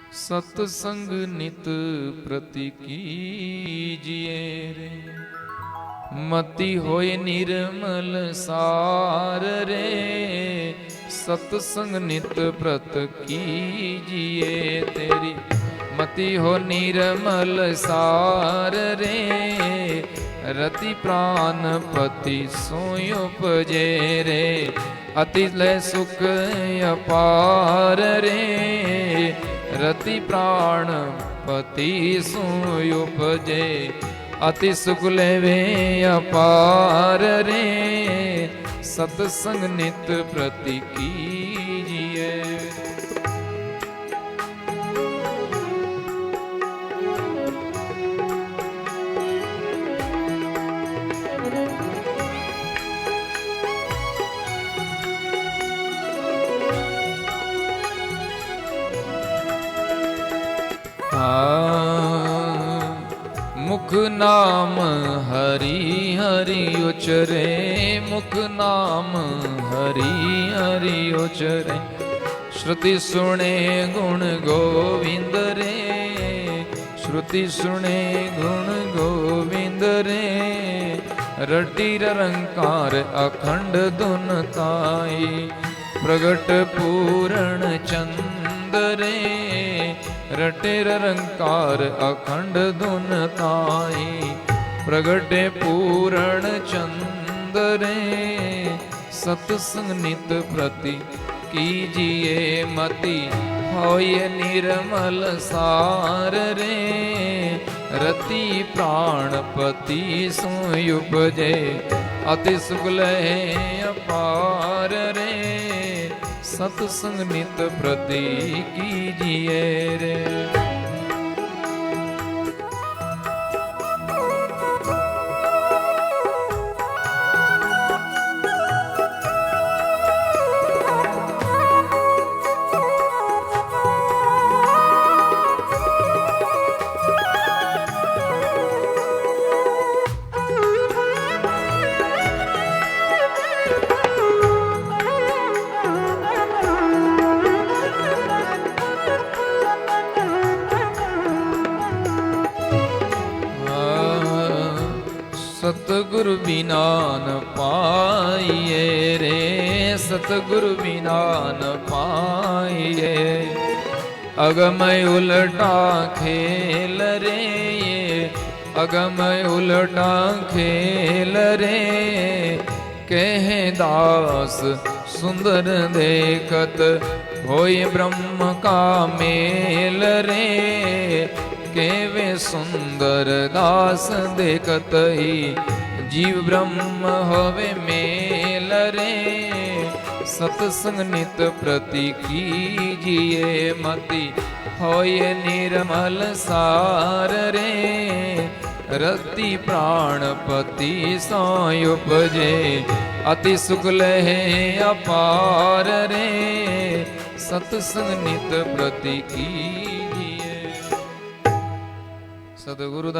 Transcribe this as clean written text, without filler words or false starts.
सत्संग नित प्रति कीजिए रे। मति होय निर्मल सार रे, सत्संग नित प्रत कीजिए तेरी। मति हो निर्मल सार रे, रति प्राण पति सोय उपजे रे। अति लय सुख अपार रे, रति प्राण पति सोय उपजे। अति सुख लेवे अपार रे, सत्संग नित प्रति कीजिए। मुख नाम हरि हरि उचरे, मुख नाम हरि हरि उचरे। श्रुति सुने गुण गोविंद रे, श्रुति सुने गुण गोविंद रे। रटी रंकार अखंड धुन ताई, प्रगट पूर्ण चंद रे। रटे रंकार अखंड धुन ताई, प्रगटे पूर्ण चंद रे। सत्संग नित प्रति कीजिए मति, होय निर्मल सार रे। रति प्राणपति सोय उपजे, अति सुख लय अपार रे। सत्संग नित प्रति कीजिए रे। सतगुरु बिना न पाइए रे, सतगुरु बिना न पाइए। अगमय उलटा खेल रे, अगमय उलटा खेल रे। कहे दास सुंदर देखत, होय ब्रह्म का मेल रे। केवे सुंदर दास देखत ही, जीव ब्रह्म होवे मेल रे। सत्संग नित प्रति कीजिए मति, होय निर्मल सार रे। रति प्राणपति सोय उपजे, अति सुख लहे अपार रे। सत्संग नित प्रति कीजिए। सद्गुरु